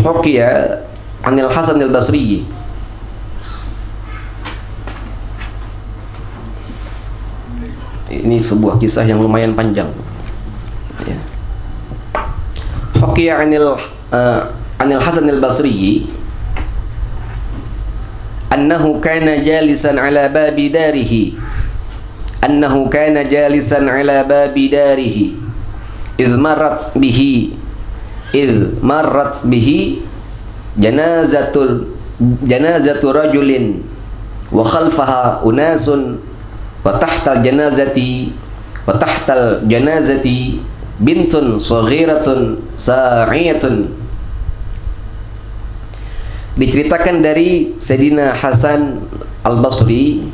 hukiya anil Hasan al-Basri. Ini sebuah kisah yang lumayan panjang. Ya. Hukiya anil Hasan al-Basri annahu kana jalisan ala babi darihi idh marrat bihi janazatu rajulin wa khalfaha unasun wa tahtal janazati bintun saghiratun sa'iyatun. Diceritakan dari Sayyidina Hasan al-Basri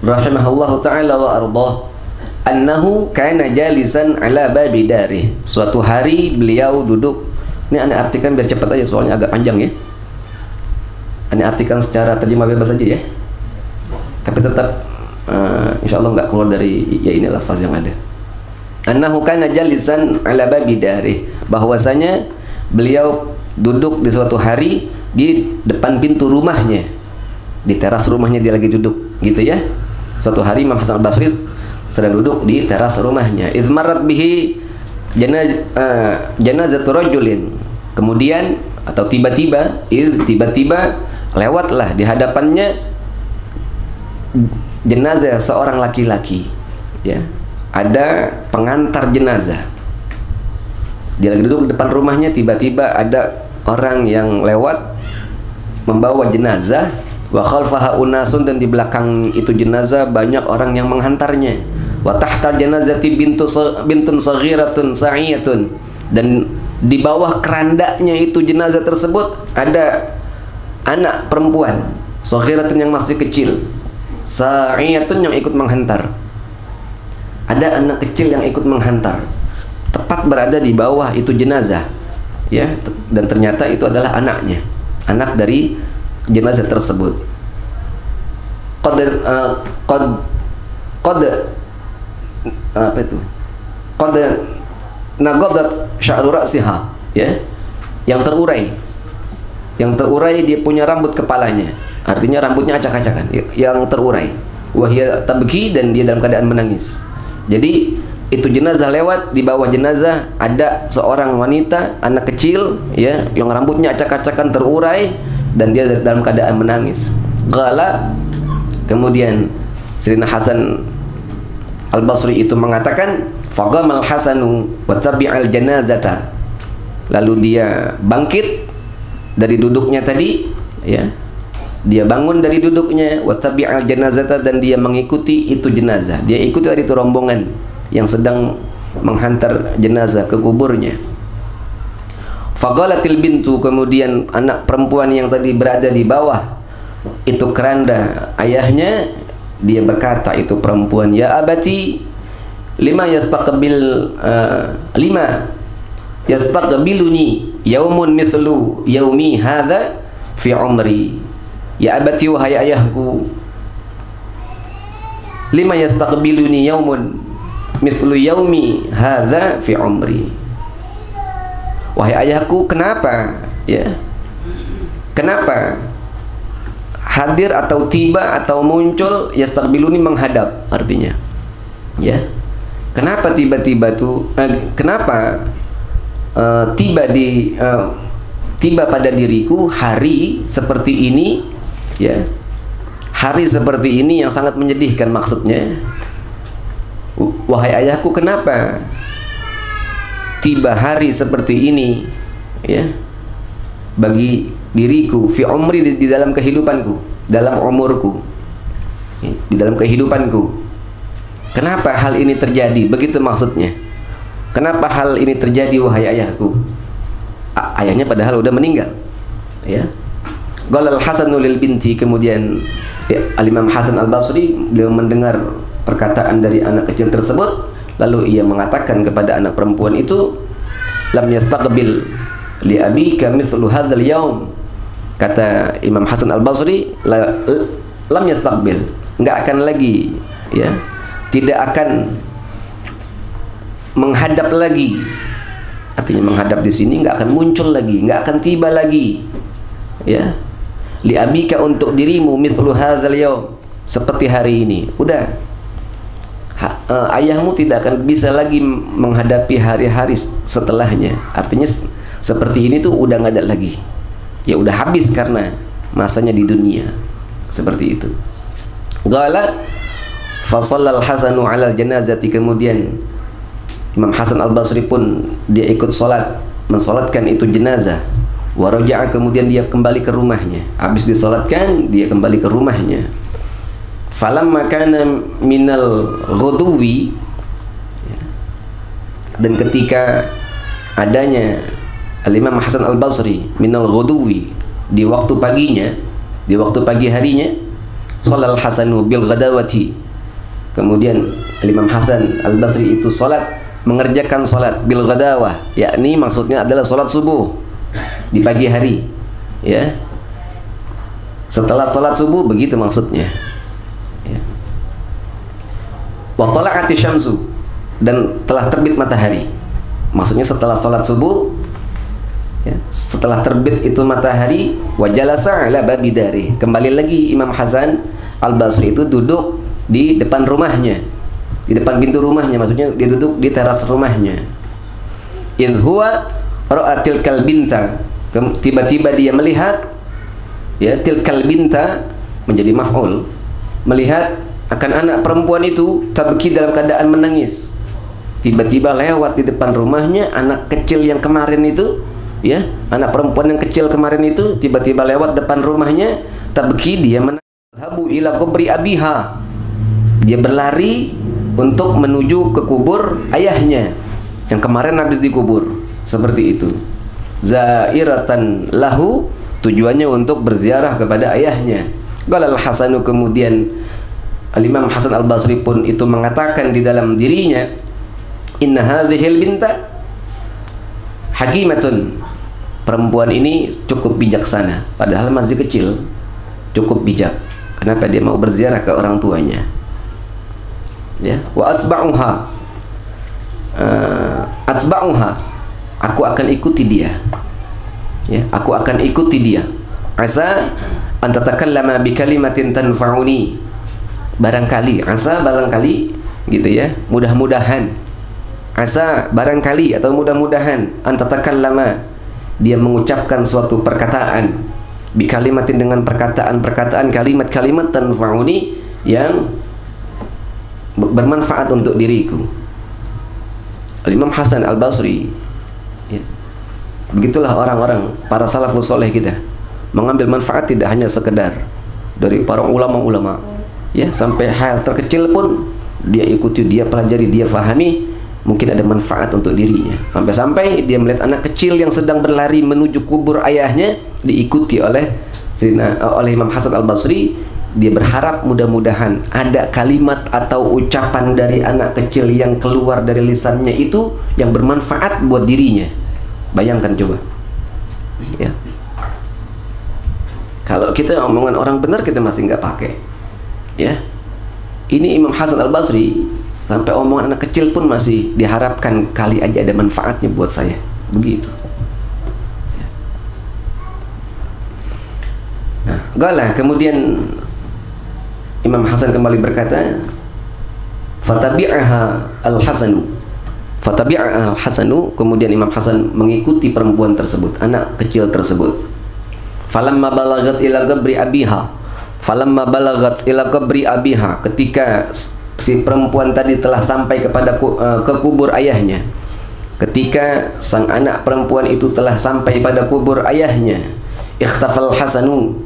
rahimahullahu ta'ala wa ardah, annahu kana jalisan ala babi darih. Suatu hari beliau duduk. Ini Anda artikan biar cepat aja, soalnya agak panjang ya. Anda artikan secara terjemah bebas aja ya. Tapi tetap insya Allah nggak keluar dari ya ini lafaz yang ada. Annahu kana jalisan ala babi darih, bahwasanya beliau duduk di suatu hari di depan pintu rumahnya, di teras rumahnya dia lagi duduk gitu ya. Suatu hari Imam Hasan al-Basri sedang duduk di teras rumahnya. Idh marrat bihi janazatu rajulin, kemudian atau tiba-tiba lewatlah di hadapannya jenazah seorang laki-laki ya. Ada pengantar jenazah, dia lagi duduk di depan rumahnya, tiba-tiba ada orang yang lewat membawa jenazah. Wa khalfaha unasun, dan di belakang itu jenazah banyak orang yang menghantarnya. Wa tahta janazati bintun saghiratun sa'iyatun, dan di bawah kerandanya itu jenazah tersebut ada anak perempuan saghiratun yang masih kecil, sa'iyatun yang ikut menghantar. Ada anak kecil yang ikut menghantar, tepat berada di bawah itu jenazah ya, dan ternyata itu adalah anaknya, anak dari jenazah tersebut. Qad nagadat sya'ru ra'siha ya, yang terurai dia punya rambut kepalanya, artinya rambutnya acak-acakan yang terurai. Wahia tabki, dan dia dalam keadaan menangis. Jadi itu jenazah lewat, di bawah jenazah ada seorang wanita, anak kecil ya, yang rambutnya acak-acakan terurai, dan dia dalam keadaan menangis. Qala, kemudian Sayyidina Hasan al-Basri itu mengatakan, faqamal Hasanu wa tabi'al janazata, lalu dia bangkit dari duduknya tadi ya, dia bangun dari duduknya, wa tabi'al janazata, dan dia mengikuti itu jenazah, dia ikuti dari itu rombongan yang sedang menghantar jenazah ke kuburnya. Faqalatil bintu, kemudian anak perempuan yang tadi berada di bawah itu keranda ayahnya, dia berkata itu perempuan, ya abati lima yastaqbiluni yaumun mithlu yaumi hadha fi umri. Ya abati, wahai ayahku, lima yastaqbiluni yaumun mithlu yaumi hadha fi umri. Wahai ayahku, kenapa ya, kenapa hadir atau tiba atau muncul yastaqbiluni, menghadap artinya ya, kenapa tiba-tiba tuh kenapa tiba pada diriku hari seperti ini ya, hari seperti ini yang sangat menyedihkan. Maksudnya, wahai ayahku, kenapa tiba hari seperti ini ya bagi diriku, fi umri, di dalam kehidupanku, dalam umurku, di dalam kehidupanku. Kenapa hal ini terjadi? Begitu maksudnya. Kenapa hal ini terjadi, wahai ayahku? Ayahnya padahal udah meninggal ya. Qala al-Hasanu lil binti, kemudian ya, Al-Imam Hasan al-Basri beliau mendengar perkataan dari anak kecil tersebut, lalu ia mengatakan kepada anak perempuan itu, lam yastaqbil li abika mithlu hadzal yaum. Kata Imam Hasan al-Basri, lam yastaqbil, enggak akan lagi ya, tidak akan menghadap lagi Artinya menghadap di sini nggak akan muncul lagi, nggak akan tiba lagi. Ya, li abika untuk dirimu mithlu hadzal yaum, seperti hari ini. Udah, ayahmu tidak akan bisa lagi menghadapi hari-hari setelahnya. Artinya seperti ini tuh udah nggak ada lagi. Ya udah habis karena masanya di dunia. Seperti itu. Qala fa shallal Hasanu 'alal janazati, kemudian Imam Hasan Al-Basri pun dia ikut salat, mensalatkan itu jenazah. Wa raja'a, kemudian dia kembali ke rumahnya. Habis disalatkan, dia kembali ke rumahnya. Falamma kana minal ghuduwi, dan ketika adanya Al-Imam Hasan Al-Basri minal ghuduwi, di waktu paginya, di waktu pagi harinya, sholal Hasanu bil ghadawati, kemudian Imam Hasan Al-Basri itu salat, mengerjakan salat bil ghadawah, yakni maksudnya adalah salat subuh di pagi hari, ya. Setelah salat subuh, begitu maksudnya, ya. Wa tala'ati syamsu, dan telah terbit matahari. Maksudnya setelah salat subuh, ya, setelah terbit itu matahari, wa jalasa ala babi dari, kembali lagi Imam Hasan Al-Basri itu duduk di depan rumahnya, di depan pintu rumahnya, maksudnya dia duduk di teras rumahnya. Idh huwa ra'a tilkal binta, tiba-tiba dia melihat, ya, tilkal binta menjadi maf'ul, melihat akan anak perempuan itu tabki, dalam keadaan menangis. Tiba-tiba lewat di depan rumahnya anak kecil yang kemarin itu, ya, anak perempuan yang kecil kemarin itu tiba-tiba lewat depan rumahnya, tabki, dia menangis. Habu ila kubri abiha, dia berlari untuk menuju ke kubur ayahnya yang kemarin habis dikubur. Seperti itu. Zairatan lahu, tujuannya untuk berziarah kepada ayahnya. Qala Al-Hasanu, kemudian Al-Imam Hasan Al-Basri pun itu mengatakan di dalam dirinya, inna hadhil binta hakimatun, perempuan ini cukup bijaksana, padahal masih kecil, cukup bijak. Kenapa dia mau berziarah ke orang tuanya? Ya, wa atsba'uha, aku akan ikuti dia. Ya, aku akan ikuti dia. Asa an tatakallama bi kalimatin tanfa'uni, barangkali, asa barangkali, gitu ya, mudah-mudahan. Asa barangkali atau mudah-mudahan, an tatakallama, dia mengucapkan suatu perkataan, bi kalimatin, dengan perkataan-perkataan, kalimat-kalimat tanfa'uni, yang bermanfaat untuk diriku. Al-Imam Hasan Al-Basri, ya. Begitulah orang-orang para salafus soleh kita, mengambil manfaat tidak hanya sekedar dari para ulama-ulama, ya, sampai hal terkecil pun dia ikuti, dia pelajari, dia fahami, mungkin ada manfaat untuk dirinya. Sampai-sampai dia melihat anak kecil yang sedang berlari menuju kubur ayahnya, diikuti oleh Imam Hasan Al-Basri. Dia berharap mudah-mudahan ada kalimat atau ucapan dari anak kecil yang keluar dari lisannya itu yang bermanfaat buat dirinya. Bayangkan coba, ya. Kalau kita omongan orang benar kita masih nggak pakai, ya. Ini Imam Hasan Al-Basri, sampai omongan anak kecil pun masih diharapkan kali aja ada manfaatnya buat saya. Begitu. Nah, galah kemudian Imam Hasan kembali berkata, fatabi'aha al-Hasanu, fatabi'aha al-Hasanu, kemudian Imam Hasan mengikuti perempuan tersebut, anak kecil tersebut. Falamma balagat ila qabri abiha, falamma balagat ila qabri abiha, ketika si perempuan tadi telah sampai kepada ke kubur ayahnya, ketika sang anak perempuan itu telah sampai pada kubur ayahnya, ikhtafal Hasanu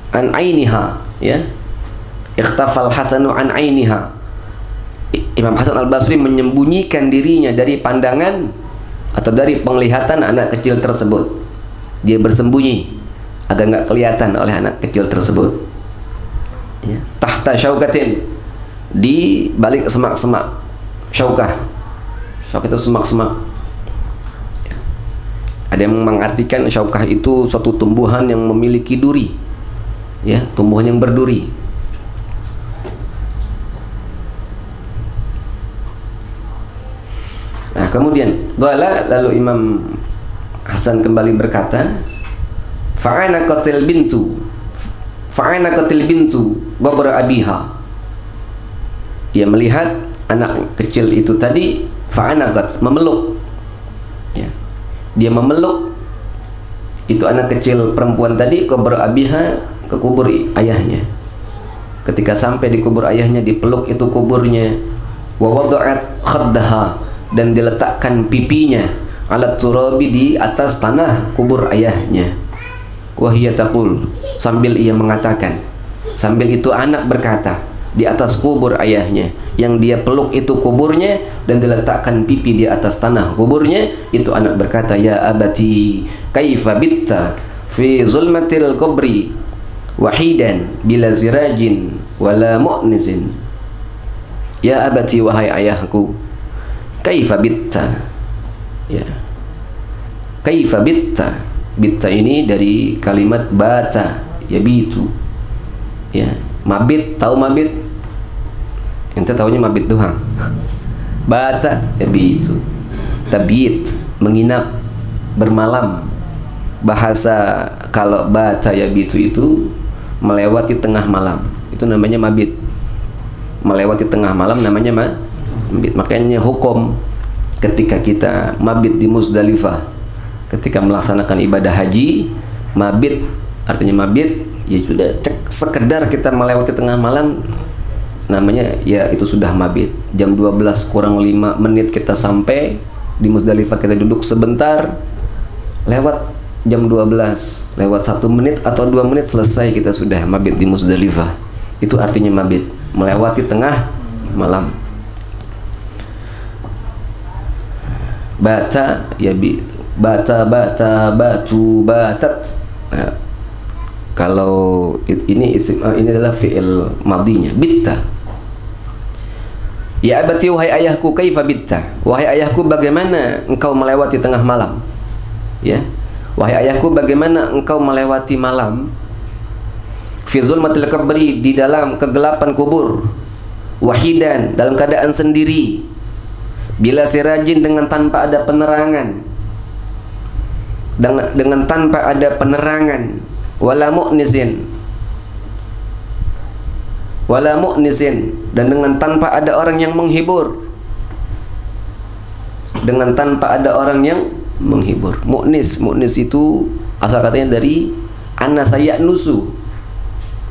an ainiha, ya, ikhtafal Hasanu an ainiha, Imam Hasan Al-Basri menyembunyikan dirinya dari pandangan atau dari penglihatan anak kecil tersebut. Dia bersembunyi agar nggak kelihatan oleh anak kecil tersebut, ya. Tahta syaukatin, di balik semak-semak. Syaukah itu semak-semak. Ada yang mengartikan syaukah itu suatu tumbuhan yang memiliki duri, ya, tumbuhan yang berduri. Nah, kemudian lalu Imam Hasan kembali berkata, fa'ana qatil bintu ghabra abiha. Ia melihat anak kecil itu tadi fa'anagat, memeluk, ya. Dia memeluk itu anak kecil perempuan tadi ghabra abiha, ke kubur ayahnya. Ketika sampai di kubur ayahnya, dipeluk itu kuburnya, wa wada'at khaddaha, dan diletakkan pipinya alat turabi, di atas tanah kubur ayahnya. Wahiyya taqul, sambil ia mengatakan, sambil itu anak berkata di atas kubur ayahnya, yang dia peluk itu kuburnya dan diletakkan pipi di atas tanah kuburnya, itu anak berkata, ya abati kaifa bitta fi zulmatil qabri wahidan bila zirajin wala mu'nizin. Ya abati, wahai ayahku, kaifa bitta, ya, kaifa bitta. Bitta ini dari kalimat bata, yabitu, ya. Mabit, tahu mabit? Ente tahunya mabit doang. Bata, yabitu, tabit, menginap, bermalam. Bahasa kalau bata yabitu itu melewati tengah malam, itu namanya mabit. Melewati tengah malam namanya mabit. Makanya hukum ketika kita mabit di Muzdalifah, ketika melaksanakan ibadah haji, mabit artinya mabit, ya sudah, sekedar kita melewati tengah malam namanya ya itu sudah mabit. Jam 12 kurang 5 menit kita sampai di Muzdalifah, kita duduk sebentar, lewat jam 12, lewat 1 menit atau 2 menit selesai kita sudah mabit di Muzdalifah. Itu artinya mabit, melewati tengah malam. Bata ya bata, batu, batat. Nah, kalau ini ini adalah fi'il madinya, bitta. Ya abati, wahai ayahku, kaifa bitta, wahai ayahku, bagaimana engkau melewati tengah malam, ya. Wahai ayahku, bagaimana engkau melewati malam, fi zulmatil qabri, di dalam kegelapan kubur, wahidan, dalam keadaan sendiri, bila sirajin, dengan tanpa ada penerangan, dengan tanpa ada penerangan, wala mu'nizin, dan dengan tanpa ada orang yang menghibur, dengan tanpa ada orang yang menghibur. Mu'niz itu asal katanya dari anasa ya'nusu,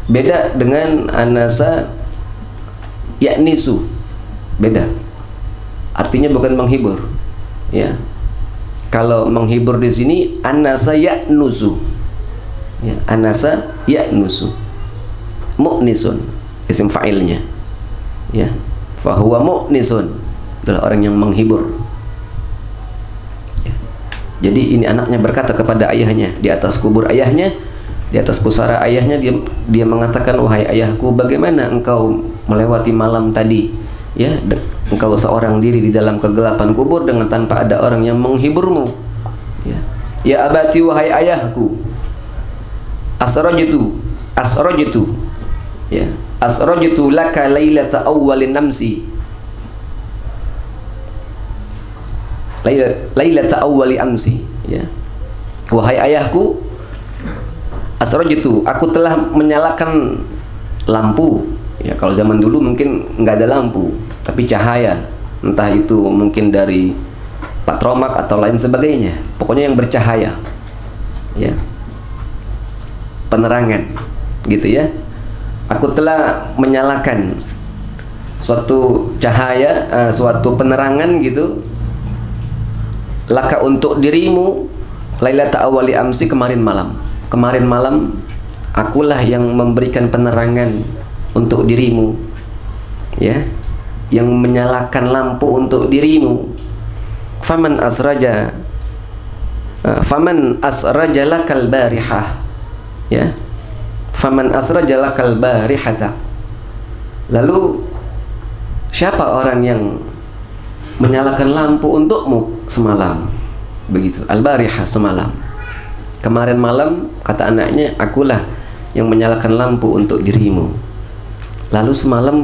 beda dengan anasa ya'nisu, beda, artinya bukan menghibur, ya. Kalau menghibur di sini anasa ya'nusu, ya, anasa ya'nusu. Mu'nisun isim fa'ilnya, ya, fahuwa mu'nisun, adalah orang yang menghibur, ya. Jadi ini anaknya berkata kepada ayahnya di atas kubur ayahnya, di atas pusara ayahnya, dia mengatakan, wahai ayahku, bagaimana engkau melewati malam tadi, ya, engkau seorang diri di dalam kegelapan kubur dengan tanpa ada orang yang menghiburmu, ya. Ya abati, wahai ayahku, asrajtu, ya, asrajtu laka lailata awwalin namsi, lailata awwali amsi, ya. Wahai ayahku, asrajtu, aku telah menyalakan lampu, ya. Kalau zaman dulu mungkin nggak ada lampu, tapi cahaya, entah itu mungkin dari patromak atau lain sebagainya, pokoknya yang bercahaya, ya, penerangan, gitu ya. Aku telah menyalakan suatu cahaya, suatu penerangan, gitu, laka, untuk dirimu, lailata awali amsi, kemarin malam akulah yang memberikan penerangan untuk dirimu, ya, yang menyalakan lampu untuk dirimu. Faman asraja lakal barihah, ya, faman asraja lakal barihata, lalu siapa orang yang menyalakan lampu untukmu semalam, begitu. Al-barihah, semalam, kemarin malam, kata anaknya, akulah yang menyalakan lampu untuk dirimu. Lalu semalam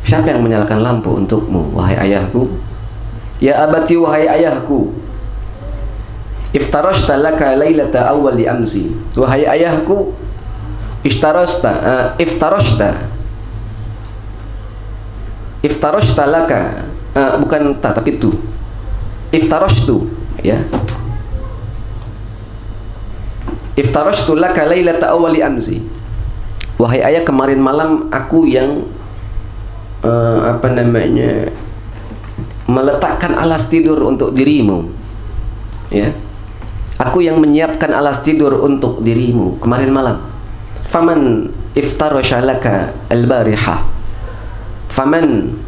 siapa yang menyalakan lampu untukmu, wahai ayahku? Ya abati, wahai ayahku, iftarashta laka lailata awwali amsi. Wahai ayahku, iftarashta laka, bukan ta tapi tu, iftarashtu, ya, iftarashtu laka lailata awwali amsi. Wahai ayah, kemarin malam aku yang meletakkan alas tidur untuk dirimu, ya, aku yang menyiapkan alas tidur untuk dirimu kemarin malam. Faman iftarasha laka al-bariha, faman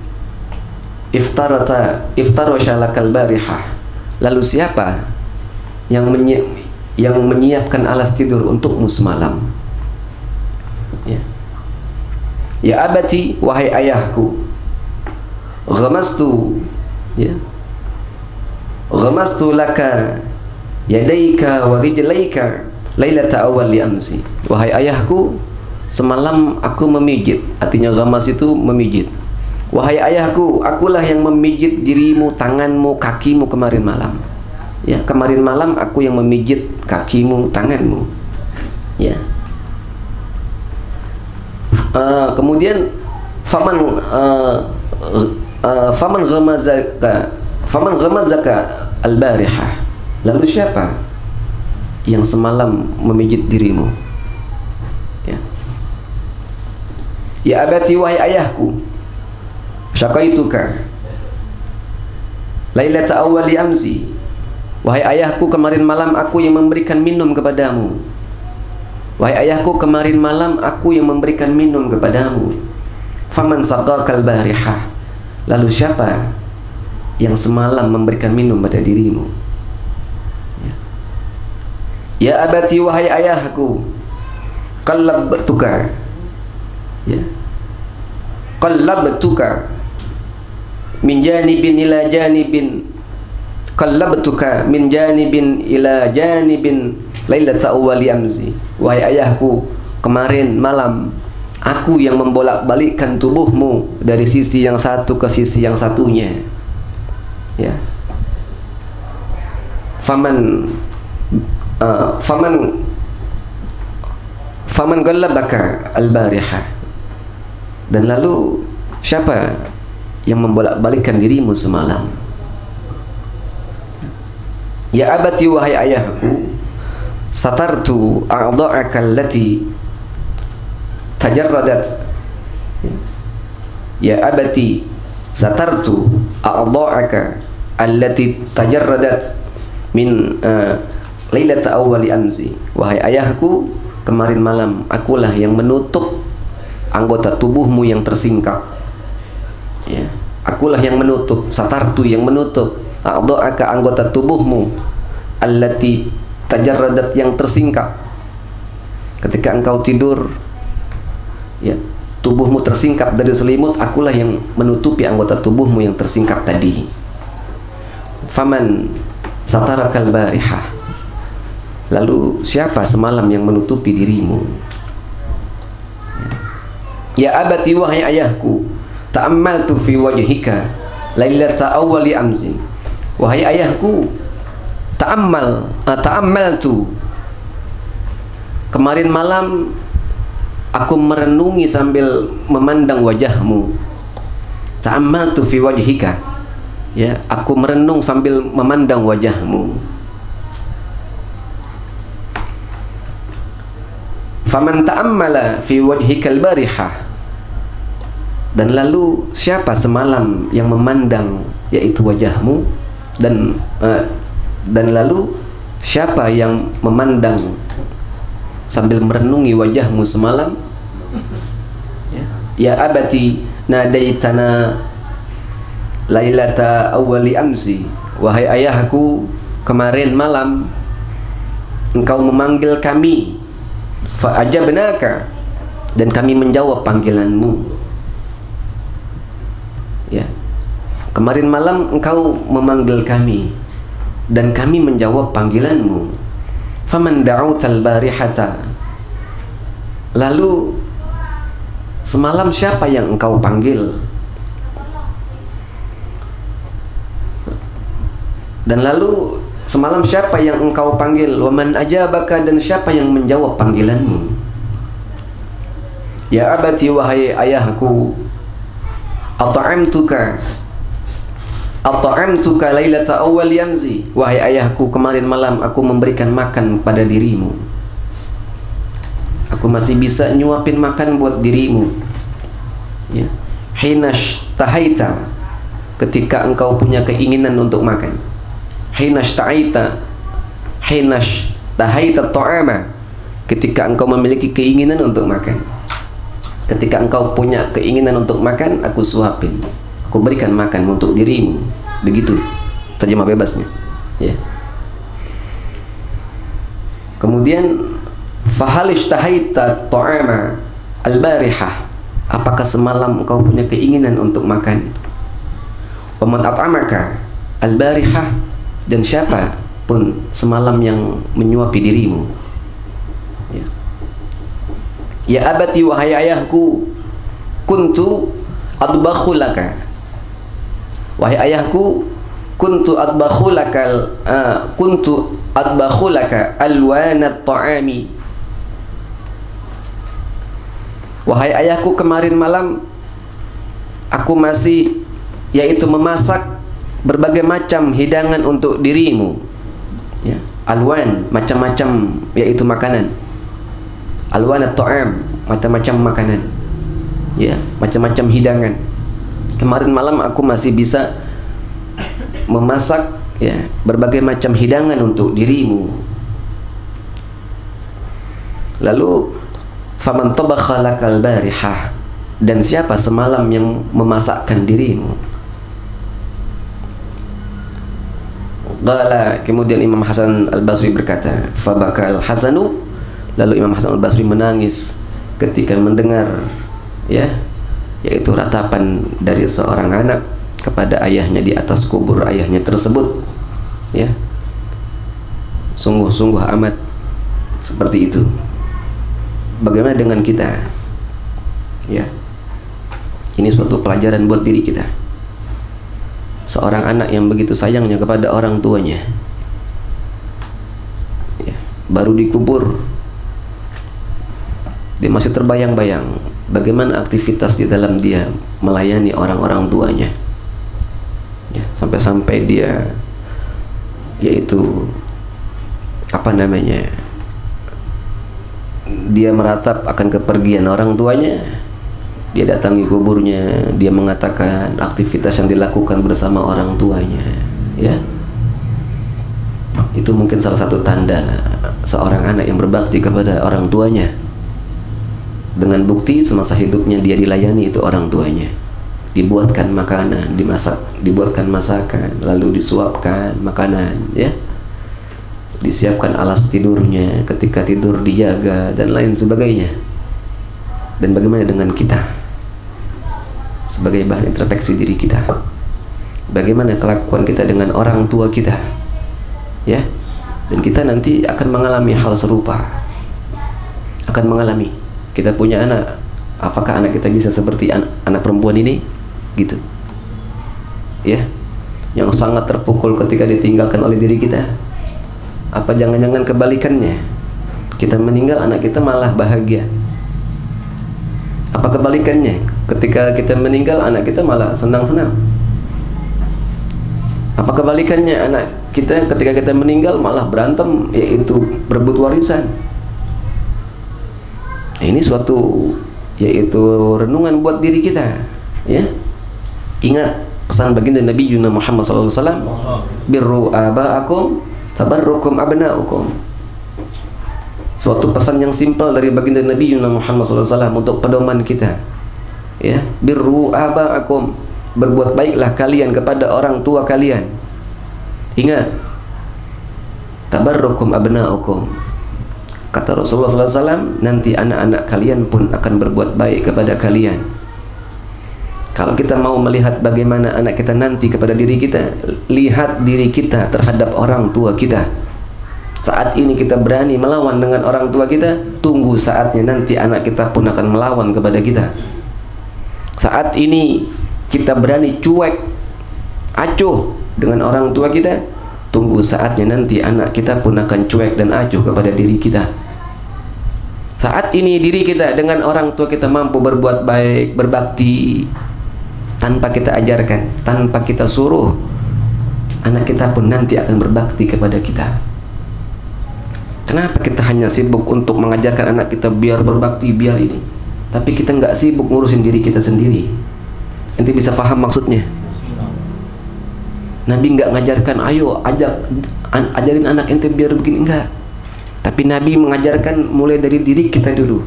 iftarasha laka al-bariha, lalu siapa yang menyiapkan alas tidur untukmu semalam? Ya, ya abati, wahai ayahku, ghamastu, ya, ghamastu laka yadaika wa rijlaika lailata awwali amsi. Wahai ayahku, semalam aku memijit, artinya ghamas itu memijit. Wahai ayahku, akulah yang memijit dirimu, tanganmu, kakimu kemarin malam. Ya, kemarin malam aku yang memijit kakimu, tanganmu. Ya. Kemudian faman ghamazaka al-barihah, lalu siapa yang semalam memijit dirimu? Ya, ya abati, wahai ayahku, syakaituka lailata awwali amsi. Wahai ayahku, kemarin malam aku yang memberikan minum kepadamu. Wahai ayahku, kemarin malam aku yang memberikan minum kepadamu. Faman saqakal barihah, lalu siapa yang semalam memberikan minum pada dirimu? Ya abati, wahai ayahku, qallabtuka, ya, qallabtuka min janibin ila janibin, qallabtuka min janibin ila janibin lailata awwali amzi. Wahai ayahku, kemarin malam aku yang membolak-balikkan tubuhmu dari sisi yang satu ke sisi yang satunya. Ya. Faman ghalabaka al-bariha, dan lalu siapa yang membolak-balikkan dirimu semalam? Ya abati, wahai ayahku, satartu a'dha'aka allati tajarradat. Ya abati, satartu a'dha'aka allati tajarradat min lailata awwali amsi. Wahai ayahku, kemarin malam akulah yang menutup anggota tubuhmu yang tersingkap. Ya, akulah yang menutup, satartu, yang menutup, a'dha'aka, anggota tubuhmu, allati tajarradat, yang tersingkap. Ketika engkau tidur, ya, tubuhmu tersingkap dari selimut, akulah yang menutupi anggota tubuhmu yang tersingkap tadi. Faman satarakal barihah, lalu siapa semalam yang menutupi dirimu? Ya abati, wahai ayahku, ta'ammaltu fi wajhika lailata awwali amzi. Wahai ayahku, ta'ammaltu, kemarin malam aku merenungi sambil memandang wajahmu. Ta'ammaltu fi wajhika, ya, aku merenung sambil memandang wajahmu. Faman ta'ammala fi wajhikal barihah, dan lalu siapa semalam yang memandang, yaitu wajahmu, dan lalu siapa yang memandang sambil merenungi wajahmu semalam? Ya abati, nadaitana lailata awwali amsi. Wahai ayahku, kemarin malam engkau memanggil kami, fa ajabnaka, dan kami menjawab panggilanmu. Ya, kemarin malam engkau memanggil kami dan kami menjawab panggilanmu. Faman da'utal barihata, lalu semalam siapa yang engkau panggil? Dan lalu semalam siapa yang engkau panggil? Wa man ajabaka, dan siapa yang menjawab panggilanmu? Ya abati, wahai ayahku, at'amtuka lailata awal yamzi, wahai ayahku, kemarin malam aku memberikan makan pada dirimu. Aku masih bisa nyuapin makan buat dirimu, ya. Hinash tahaita, ketika engkau punya keinginan untuk makan. Hinash tahaita ta'ama, ketika engkau memiliki keinginan untuk makan. Ketika engkau punya keinginan untuk makan, aku suapin, aku berikan makan untuk dirimu. Begitu terjemah bebasnya, ya. Kemudian fahal ishtahaita ta'ama al-barihah, apakah semalam engkau punya keinginan untuk makan? Wa man at'amaka al-barihah, dan siapa pun semalam yang menyuapi dirimu. Ya. Ya abati, wahai ayahku, kuntu adbakhu laka, wahai ayahku, kuntu adbakhu laka alwanat ta'ami, wahai ayahku, kemarin malam aku masih, yaitu memasak berbagai macam hidangan untuk dirimu, ya. Alwan, macam-macam, yaitu makanan. Alwan at-ta'am, macam-macam makanan, ya, macam-macam hidangan. Kemarin malam aku masih bisa memasak, ya, berbagai macam hidangan untuk dirimu. Lalu faman tabakha lakal barihah, dan siapa semalam yang memasakkan dirimu? Qala, kemudian Imam Hasan Al-Basri berkata, fabakal Hasanu, lalu Imam Hasan Al-Basri menangis ketika mendengar, ya, yaitu ratapan dari seorang anak kepada ayahnya di atas kubur ayahnya tersebut, ya. Sungguh-sungguh amat seperti itu. Bagaimana dengan kita? Ya. Ini suatu pelajaran buat diri kita. Seorang anak yang begitu sayangnya kepada orang tuanya, ya, baru dikubur, dia masih terbayang-bayang bagaimana aktivitas di dalam dia melayani orang-orang tuanya, ya, sampai-sampai dia, yaitu apa namanya, dia meratap akan kepergian orang tuanya. Dia datangi kuburnya, dia mengatakan aktivitas yang dilakukan bersama orang tuanya, ya. Itu mungkin salah satu tanda seorang anak yang berbakti kepada orang tuanya. Dengan bukti semasa hidupnya dia dilayani itu orang tuanya. Dibuatkan makanan, dibuatkan masakan, lalu disuapkan makanan, ya. Disiapkan alas tidurnya, ketika tidur dijaga, dan lain sebagainya. Dan bagaimana dengan kita? Sebagai bahan introspeksi diri kita, bagaimana kelakuan kita dengan orang tua kita, ya. Dan kita nanti akan mengalami hal serupa, akan mengalami. Kita punya anak, apakah anak kita bisa seperti anak perempuan ini, gitu, ya, yang sangat terpukul ketika ditinggalkan oleh diri kita? Apa jangan-jangan kebalikannya, kita meninggal, anak kita malah bahagia? Apa kebalikannya, ketika kita meninggal anak kita malah senang-senang? Apa kebalikannya, anak kita ketika kita meninggal malah berantem, yaitu berebut warisan? Nah, ini suatu, yaitu renungan buat diri kita, ya. Ingat pesan baginda Nabi Muhammad SAW, birru aba'akum tabarrukum abna'ukum. Suatu pesan yang simpel dari baginda Nabi Muhammad SAW untuk pedoman kita, ya. Birru aba'akum, berbuat baiklah kalian kepada orang tua kalian. Ingat, tabarrukum abna'ukum, kata Rasulullah SAW, nanti anak-anak kalian pun akan berbuat baik kepada kalian. Kalau kita mau melihat bagaimana anak kita nanti kepada diri kita, lihat diri kita terhadap orang tua kita. Saat ini kita berani melawan dengan orang tua kita, tunggu saatnya nanti anak kita pun akan melawan kepada kita. Saat ini kita berani cuek, acuh dengan orang tua kita, Suatu saatnya nanti anak kita pun akan cuek dan acuh kepada diri kita. Saat ini diri kita dengan orang tua kita mampu berbuat baik, berbakti, tanpa kita ajarkan, tanpa kita suruh, anak kita pun nanti akan berbakti kepada kita. Kenapa kita hanya sibuk untuk mengajarkan anak kita biar berbakti, biar ini, tapi kita nggak sibuk ngurusin diri kita sendiri? Ente bisa paham maksudnya? Nabi nggak ngajarkan, ayo ajarin anak ente biar begini, enggak. Tapi Nabi mengajarkan mulai dari diri kita dulu,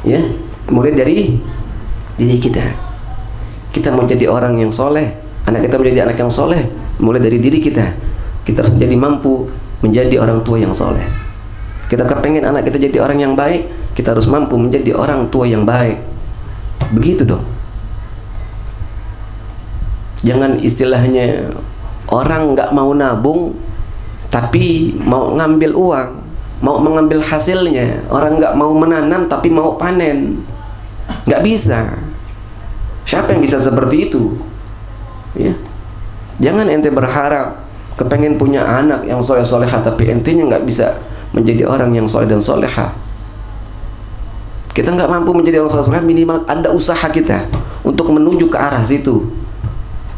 ya, mulai dari diri kita. Kita mau jadi orang yang soleh, anak kita menjadi anak yang soleh, mulai dari diri kita. Kita harus jadi mampu menjadi orang tua yang soleh. Kita kepengen anak kita jadi orang yang baik, kita harus mampu menjadi orang tua yang baik. Begitu dong. Jangan istilahnya orang nggak mau nabung tapi mau ngambil uang, mau mengambil hasilnya. Orang nggak mau menanam tapi mau panen. Nggak bisa. Siapa yang bisa seperti itu? Ya. Jangan ente berharap kepengen punya anak yang soleh-solehah tapi entenya nggak bisa menjadi orang yang soleh dan solehah. Kita nggak mampu menjadi orang soleh-solehah, minimal ada usaha kita untuk menuju ke arah situ.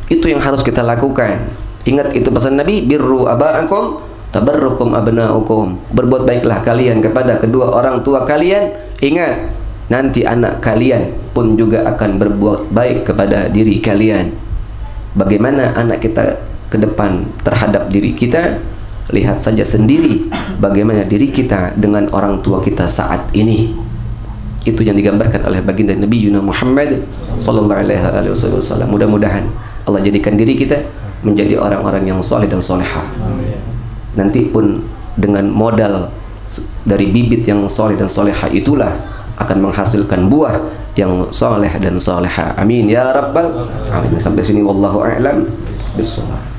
Itu yang harus kita lakukan. Ingat itu pesan Nabi, birru aba'akum tabarrukum abna'ukum. Berbuat baiklah kalian kepada kedua orang tua kalian. Ingat, nanti anak kalian pun juga akan berbuat baik kepada diri kalian. Bagaimana anak kita ke depan terhadap diri kita, lihat saja sendiri bagaimana diri kita dengan orang tua kita saat ini. Itu yang digambarkan oleh baginda Nabi Muhammad sallallahu alaihi wasallam. Mudah-mudahan Allah jadikan diri kita menjadi orang-orang yang soleh dan solehah. Nanti pun dengan modal dari bibit yang soleh dan solehah itulah akan menghasilkan buah yang soleh dan solehah. Amin ya rabbal alamin. Sampai sini wallahu a'lam bissawab.